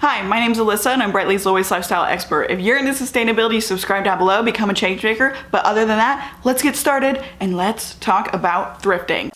Hi, my name's Alyssa and I'm Brightly's lowest lifestyle expert. If you're into sustainability, subscribe down below, become a change maker. But other than that, let's get started and let's talk about thrifting.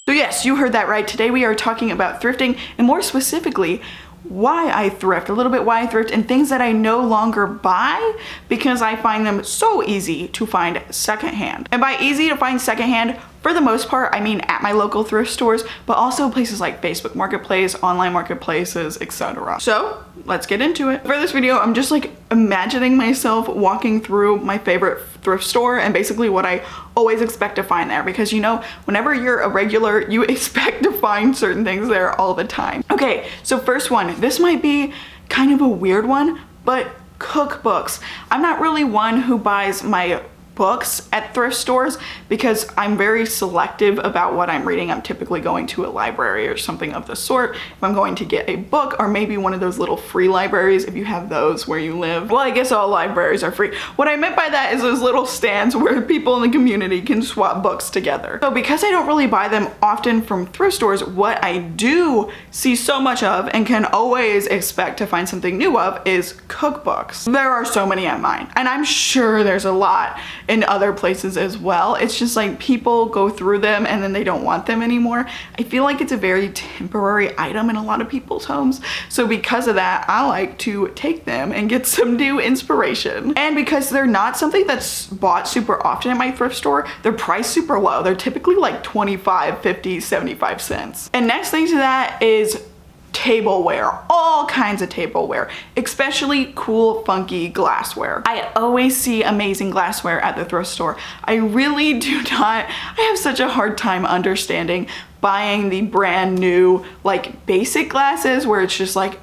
So yes, you heard that right. Today we are talking about thrifting and more specifically, why I thrift, a little bit why I thrift, and things that I no longer buy because I find them so easy to find secondhand. And by easy to find secondhand, for the most part, I mean at my local thrift stores, but also places like Facebook Marketplace, online marketplaces, etc. So let's get into it. For this video, I'm just like imagining myself walking through my favorite thrift store and basically what I always expect to find there, because you know, whenever you're a regular, you expect to find certain things there all the time. Okay, so first one, this might be kind of a weird one, but cookbooks. I'm not really one who buys my books at thrift stores because I'm very selective about what I'm reading. I'm typically going to a library or something of the sort if I'm going to get a book, or maybe one of those little free libraries if you have those where you live. Well, I guess all libraries are free. What I meant by that is those little stands where people in the community can swap books together. So because I don't really buy them often from thrift stores, what I do see so much of and can always expect to find something new of is cookbooks. There are so many at mine, and I'm sure there's a lot in other places as well. It's just like people go through them and then they don't want them anymore. I feel like it's a very temporary item in a lot of people's homes. So because of that, I like to take them and get some new inspiration. And because they're not something that's bought super often at my thrift store, they're priced super low. They're typically like 25, 50, 75 cents. And next thing to that is tableware, all kinds of tableware, especially cool, funky glassware. I always see amazing glassware at the thrift store. I really do not, I have such a hard time understanding buying the brand new, like basic glasses where it's just like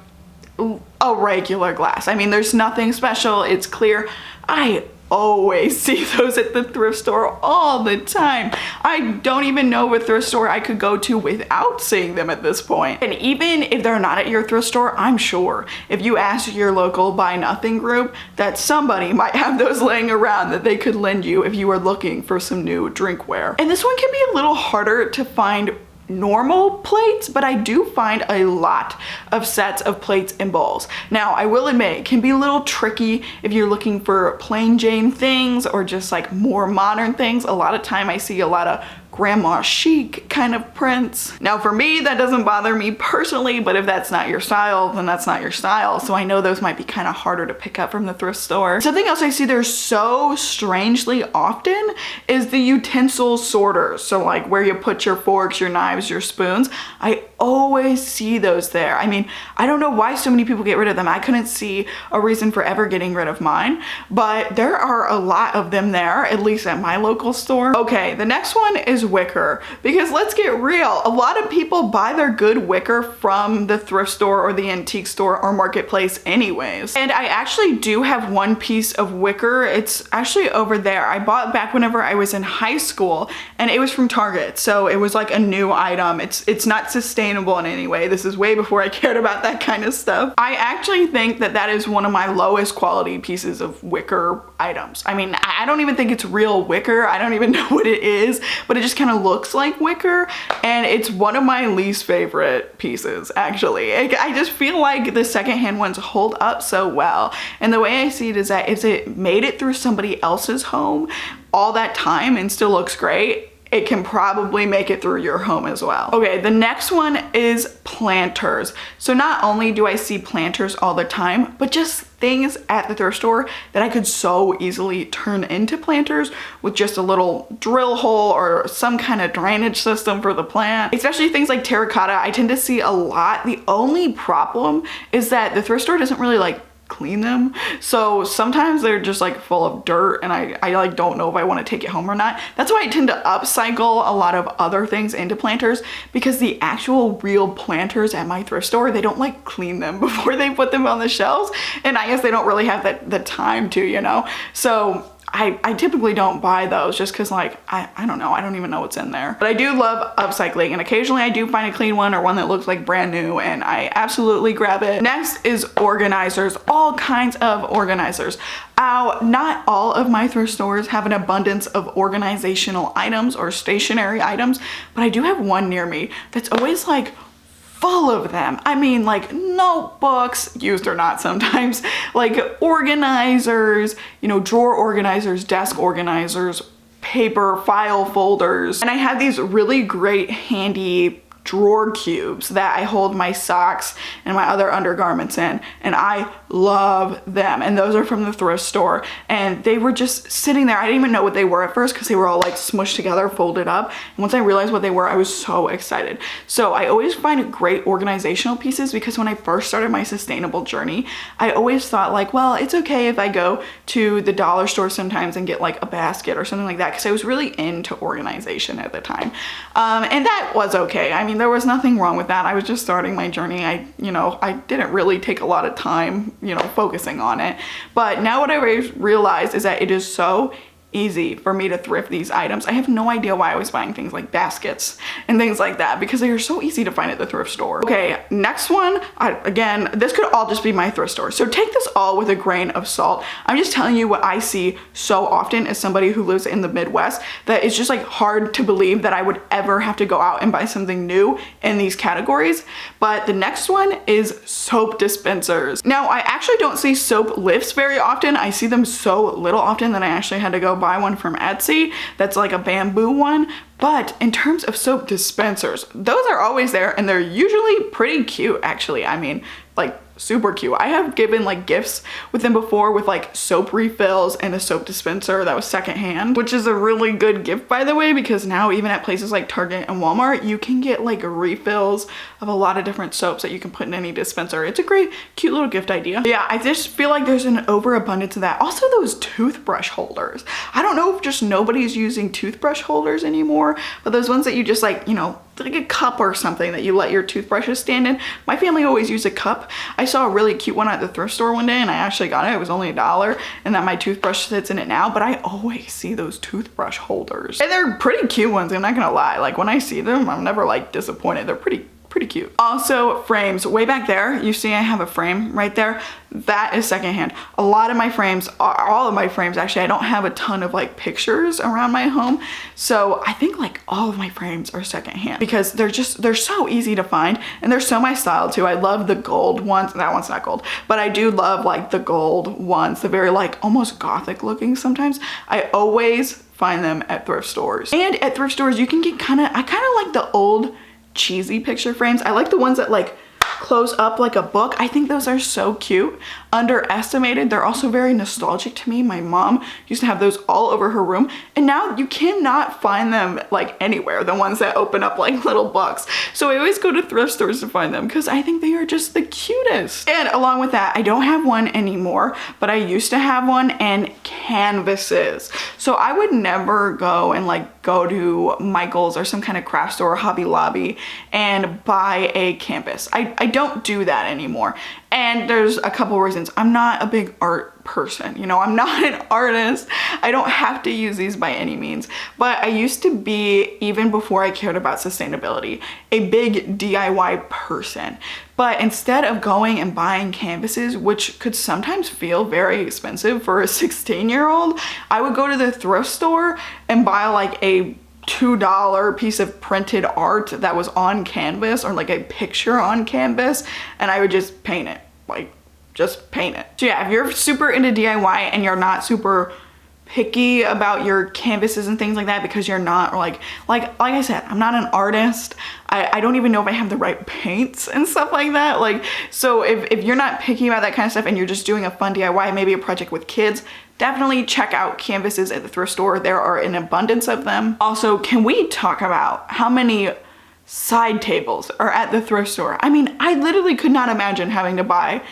a regular glass. I mean, there's nothing special, it's clear. I always see those at the thrift store all the time. I don't even know what thrift store I could go to without seeing them at this point. And even if they're not at your thrift store, I'm sure if you ask your local buy nothing group that somebody might have those laying around that they could lend you if you were looking for some new drinkware. And this one can be a little harder to find normal plates, but I do find a lot of sets of plates and bowls. Now, I will admit, it can be a little tricky if you're looking for plain Jane things or just like more modern things. A lot of time I see a lot of grandma chic kind of prints. Now for me, that doesn't bother me personally, but if that's not your style, then that's not your style. So I know those might be kind of harder to pick up from the thrift store. Something else I see there so strangely often is the utensil sorters. So like where you put your forks, your knives, your spoons. I always see those there. I mean, I don't know why so many people get rid of them. I couldn't see a reason for ever getting rid of mine, but there are a lot of them there, at least at my local store. Okay, the next one is Wicker, because let's get real, a lot of people buy their good wicker from the thrift store or the antique store or marketplace anyways. And I actually do have one piece of wicker. It's actually over there. I bought back whenever I was in high school and it was from Target. So it was like a new item. It's not sustainable in any way. This is way before I cared about that kind of stuff. I actually think that that is one of my lowest quality pieces of wicker items. I mean, I don't even think it's real wicker. I don't even know what it is, but it just kind of looks like wicker, and it's one of my least favorite pieces actually. I just feel like the secondhand ones hold up so well, and the way I see it is that if it made it through somebody else's home all that time and still looks great, it can probably make it through your home as well. Okay, the next one is planters. So not only do I see planters all the time, but just things at the thrift store that I could so easily turn into planters with just a little drill hole or some kind of drainage system for the plant. Especially things like terracotta, I tend to see a lot. The only problem is that the thrift store doesn't really like clean them, so sometimes they're just like full of dirt and I like don't know if I want to take it home or not. That's why I tend to upcycle a lot of other things into planters, because the actual real planters at my thrift store, they don't like clean them before they put them on the shelves, and I guess they don't really have the time to, you know. So I typically don't buy those just because like, I don't know, I don't even know what's in there. But I do love upcycling, and occasionally I do find a clean one or one that looks like brand new and I absolutely grab it. Next is organizers, all kinds of organizers. Not all of my thrift stores have an abundance of organizational items or stationary items, but I do have one near me that's always like full of them. I mean, like notebooks, used or not sometimes, like organizers, you know, drawer organizers, desk organizers, paper file folders. And I had these really great handy drawer cubes that I hold my socks and my other undergarments in, and I love them. And those are from the thrift store, and they were just sitting there. I didn't even know what they were at first because they were all like smushed together, folded up. And once I realized what they were, I was so excited. So I always find great organizational pieces, because when I first started my sustainable journey, I always thought like, well, it's okay if I go to the dollar store sometimes and get like a basket or something like that, because I was really into organization at the time. And that was okay. I mean, there was nothing wrong with that. I was just starting my journey. I didn't really take a lot of time, focusing on it. But now what I realized is that it is so easy for me to thrift these items. I have no idea why I was buying things like baskets and things like that, because they are so easy to find at the thrift store. Okay, next one, again, this could all just be my thrift store, so take this all with a grain of salt. I'm just telling you what I see so often as somebody who lives in the Midwest, that it's just like hard to believe that I would ever have to go out and buy something new in these categories. But the next one is soap dispensers. Now, I actually don't see soap lifts very often. I see them so little often that I actually had to go buy one from Etsy that's like a bamboo one. But in terms of soap dispensers, those are always there, and they're usually pretty cute, actually. I mean, like super cute. I have given like gifts with them before, with like soap refills and a soap dispenser that was secondhand, which is a really good gift, by the way, because now even at places like Target and Walmart, you can get like refills of a lot of different soaps that you can put in any dispenser. It's a great, cute little gift idea. But yeah, I just feel like there's an overabundance of that. Also, those toothbrush holders. I don't know if just nobody's using toothbrush holders anymore, but those ones that you just like, like a cup or something that you let your toothbrushes stand in. My family always used a cup. I saw a really cute one at the thrift store one day, and I actually got it. It was only $1, and that my toothbrush sits in it now. But I always see those toothbrush holders, and they're pretty cute ones. I'm not gonna lie. Like when I see them, I'm never like disappointed. They're pretty cute. Also, frames. Way back there, you see I have a frame right there. That is secondhand. A lot of my frames, all of my frames actually, I don't have a ton of like pictures around my home, so I think like all of my frames are secondhand, because they're so easy to find, and they're so my style too. I love the gold ones. That one's not gold, but I do love like the gold ones, the very like almost gothic looking sometimes. I always find them at thrift stores. And at thrift stores you can get I kind of like the old cheesy picture frames. I like the ones that like close up like a book. I think those are so cute. Underestimated. They're also very nostalgic to me. My mom used to have those all over her room, and now you cannot find them like anywhere, the ones that open up like little books. So I always go to thrift stores to find them, because I think they are just the cutest. And along with that, I don't have one anymore, but I used to have one, and canvases. So I would never go and like go to Michael's or some kind of craft store or Hobby Lobby and buy a canvas. I don't do that anymore. And there's a couple reasons. I'm not a big art person, I'm not an artist. I don't have to use these by any means, but I used to be, even before I cared about sustainability, a big DIY person. But instead of going and buying canvases, which could sometimes feel very expensive for a 16-year-old, I would go to the thrift store and buy like a $2 piece of printed art that was on canvas, or like a picture on canvas, and I would just paint it, like just paint it. So yeah, if you're super into DIY and you're not super picky about your canvases and things like that, because you're not like I said, I'm not an artist. I don't even know if I have the right paints and stuff like that. Like, so if you're not picky about that kind of stuff and you're just doing a fun DIY, maybe a project with kids, definitely check out canvases at the thrift store. There are an abundance of them. Also, can we talk about how many side tables are at the thrift store? I mean, I literally could not imagine having to buy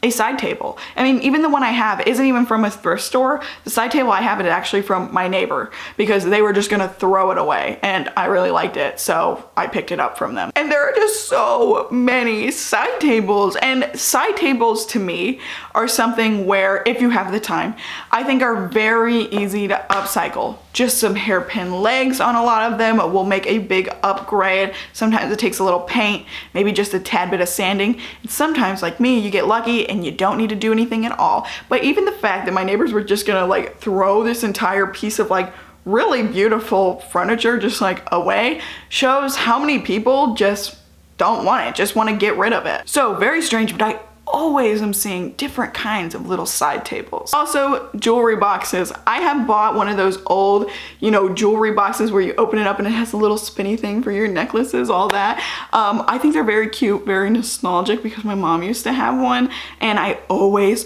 a side table. I mean, even the one I have isn't even from a thrift store. The side table I have is actually from my neighbor, because they were just gonna throw it away, and I really liked it, so I picked it up from them. And there are just so many side tables, and side tables to me are something where, if you have the time, I think are very easy to upcycle. Just some hairpin legs on a lot of them will make a big upgrade. Sometimes it takes a little paint, maybe just a tad bit of sanding. And sometimes, like me, you get lucky and you don't need to do anything at all. But even the fact that my neighbors were just gonna like throw this entire piece of like really beautiful furniture just like away shows how many people just don't want it, just want to get rid of it. So very strange, but I always am seeing different kinds of little side tables. Also, jewelry boxes. I have bought one of those old, you know, jewelry boxes where you open it up and it has a little spinny thing for your necklaces, all that. I think they're very cute, very nostalgic because my mom used to have one, and I always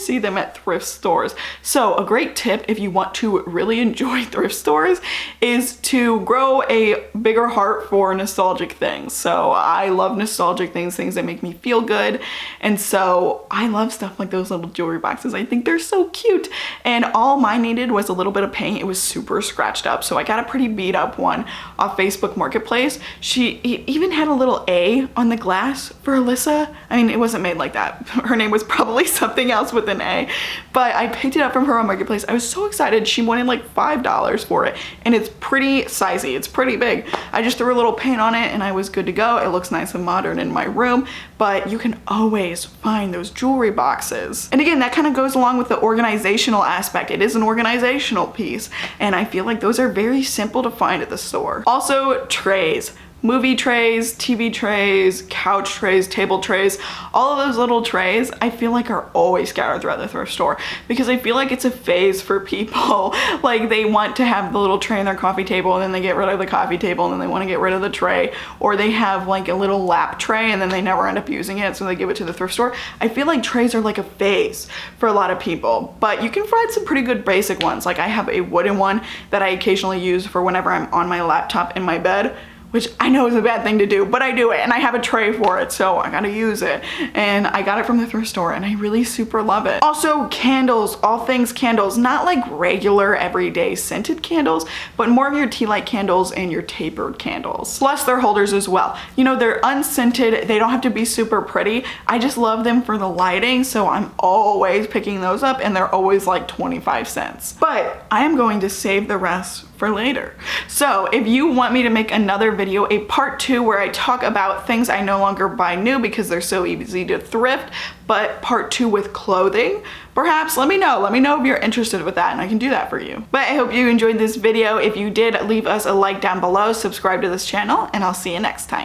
see them at thrift stores. So a great tip if you want to really enjoy thrift stores is to grow a bigger heart for nostalgic things. So I love nostalgic things that make me feel good. And so I love stuff like those little jewelry boxes. I think they're so cute. And all mine needed was a little bit of paint. It was super scratched up. So I got a pretty beat up one off Facebook Marketplace. She even had a little A on the glass for Alyssa. I mean, it wasn't made like that. Her name was probably something else with an A. But I picked it up from her on Marketplace. I was so excited. She wanted like $5 for it. And it's pretty sizey. It's pretty big. I just threw a little paint on it and I was good to go. It looks nice and modern in my room. But you can always find those jewelry boxes. And again, that kind of goes along with the organizational aspect. It is an organizational piece. And I feel like those are very simple to find at the store. Also, trays. Movie trays, TV trays, couch trays, table trays, all of those little trays I feel like are always scattered throughout the thrift store because I feel like it's a phase for people. Like they want to have the little tray on their coffee table and then they get rid of the coffee table and then they want to get rid of the tray, or they have like a little lap tray and then they never end up using it so they give it to the thrift store. I feel like trays are like a phase for a lot of people, but you can find some pretty good basic ones. Like I have a wooden one that I occasionally use for whenever I'm on my laptop in my bed, which I know is a bad thing to do, but I do it and I have a tray for it, so I gotta use it. And I got it from the thrift store and I really super love it. Also, candles, all things candles, not like regular everyday scented candles, but more of your tea light candles and your tapered candles. Plus their holders as well. You know, they're unscented, they don't have to be super pretty. I just love them for the lighting, so I'm always picking those up and they're always like 25 cents. But I am going to save the rest for later. So if you want me to make another video, a part 2 where I talk about things I no longer buy new because they're so easy to thrift, but part 2 with clothing, perhaps let me know if you're interested with that and I can do that for you. But I hope you enjoyed this video. If you did, leave us a like down below, subscribe to this channel, and I'll see you next time.